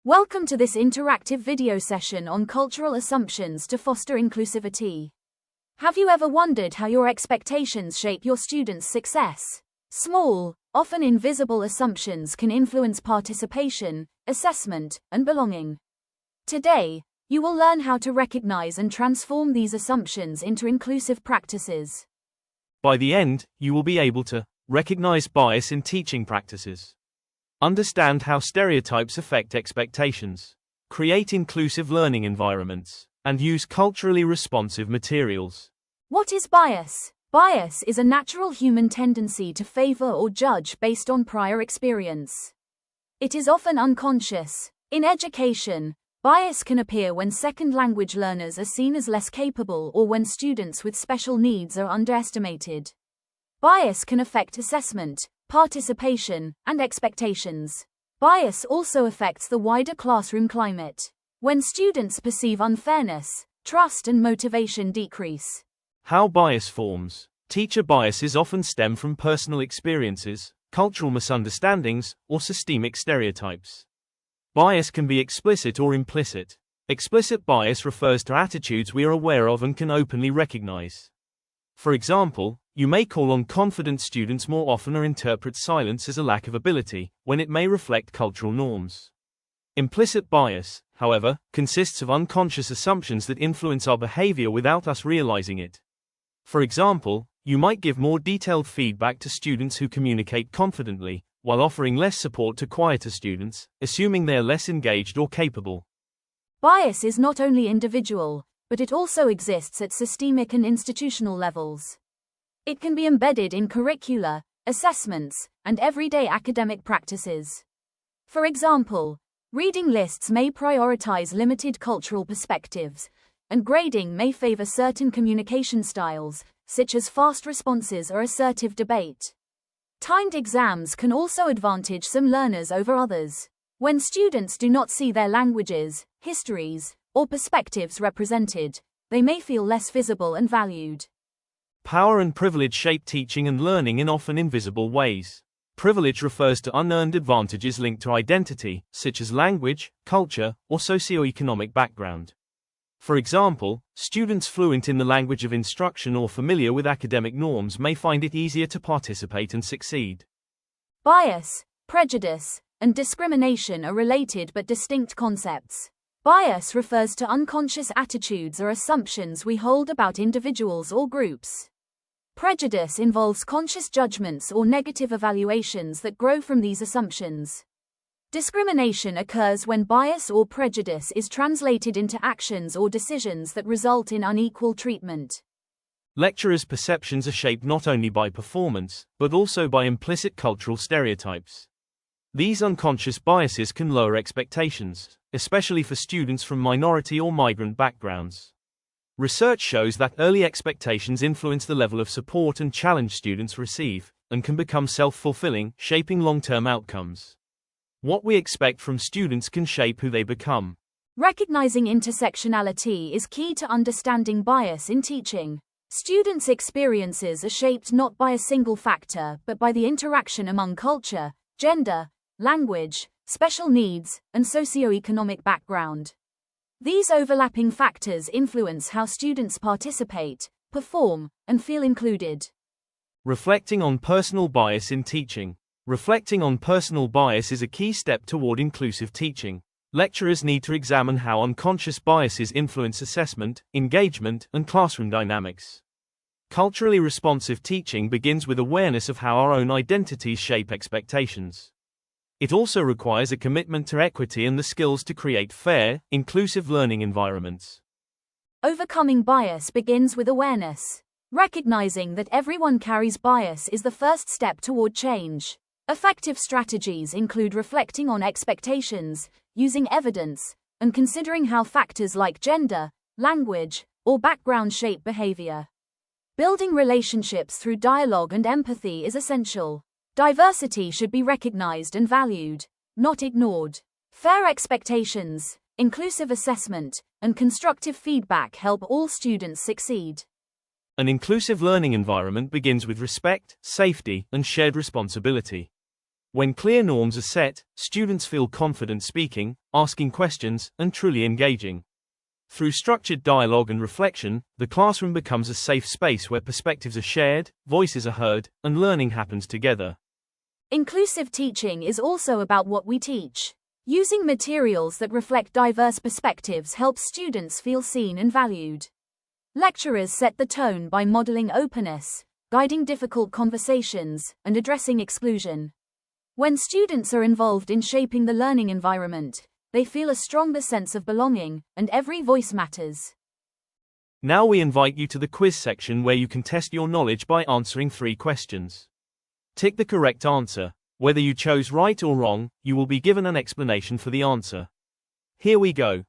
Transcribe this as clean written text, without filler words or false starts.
Welcome to this interactive video session on cultural assumptions to foster inclusivity. Have you ever wondered how your expectations shape your students' success? Small, often invisible assumptions can influence participation, assessment, and belonging. Today, you will learn how to recognize and transform these assumptions into inclusive practices. By the end, you will be able to recognize bias in teaching practices, understand how stereotypes affect expectations, create inclusive learning environments, and use culturally responsive materials. What is bias? Bias is a natural human tendency to favor or judge based on prior experience. It is often unconscious. In education, bias can appear when second language learners are seen as less capable or when students with special needs are underestimated. Bias can affect assessment, participation, and expectations. Bias also affects the wider classroom climate. When students perceive unfairness, trust and motivation decrease. How bias forms. Teacher biases often stem from personal experiences, cultural misunderstandings, or systemic stereotypes. Bias can be explicit or implicit. Explicit bias refers to attitudes we are aware of and can openly recognize. For example, you may call on confident students more often or interpret silence as a lack of ability, when it may reflect cultural norms. Implicit bias, however, consists of unconscious assumptions that influence our behavior without us realizing it. For example, you might give more detailed feedback to students who communicate confidently, while offering less support to quieter students, assuming they are less engaged or capable. Bias is not only individual, but it also exists at systemic and institutional levels. It can be embedded in curricula, assessments, and everyday academic practices. For example, reading lists may prioritize limited cultural perspectives, and grading may favor certain communication styles, such as fast responses or assertive debate. Timed exams can also advantage some learners over others. When students do not see their languages, histories, or perspectives represented, they may feel less visible and valued. Power and privilege shape teaching and learning in often invisible ways. Privilege refers to unearned advantages linked to identity, such as language, culture, or socioeconomic background. For example, students fluent in the language of instruction or familiar with academic norms may find it easier to participate and succeed. Bias, prejudice, and discrimination are related but distinct concepts. Bias refers to unconscious attitudes or assumptions we hold about individuals or groups. Prejudice involves conscious judgments or negative evaluations that grow from these assumptions. Discrimination occurs when bias or prejudice is translated into actions or decisions that result in unequal treatment. Lecturers' perceptions are shaped not only by performance, but also by implicit cultural stereotypes. These unconscious biases can lower expectations, especially for students from minority or migrant backgrounds. Research shows that early expectations influence the level of support and challenge students receive, and can become self-fulfilling, shaping long-term outcomes. What we expect from students can shape who they become. Recognizing intersectionality is key to understanding bias in teaching. Students' experiences are shaped not by a single factor but by the interaction among culture, gender, language, special needs, and socioeconomic background. These overlapping factors influence how students participate, perform, and feel included. Reflecting on personal bias in teaching. Reflecting on personal bias is a key step toward inclusive teaching. Lecturers need to examine how unconscious biases influence assessment, engagement, and classroom dynamics. Culturally responsive teaching begins with awareness of how our own identities shape expectations. It also requires a commitment to equity and the skills to create fair, inclusive learning environments. Overcoming bias begins with awareness. Recognizing that everyone carries bias is the first step toward change. Effective strategies include reflecting on expectations, using evidence, and considering how factors like gender, language, or background shape behavior. Building relationships through dialogue and empathy is essential. Diversity should be recognized and valued, not ignored. Fair expectations, inclusive assessment, and constructive feedback help all students succeed. An inclusive learning environment begins with respect, safety, and shared responsibility. When clear norms are set, students feel confident speaking, asking questions, and truly engaging. Through structured dialogue and reflection, the classroom becomes a safe space where perspectives are shared, voices are heard, and learning happens together. Inclusive teaching is also about what we teach. Using materials that reflect diverse perspectives helps students feel seen and valued. Lecturers set the tone by modeling openness, guiding difficult conversations, and addressing exclusion. When students are involved in shaping the learning environment, they feel a stronger sense of belonging, and every voice matters. Now we invite you to the quiz section where you can test your knowledge by answering 3 questions. Tick the correct answer. Whether you chose right or wrong, you will be given an explanation for the answer. Here we go.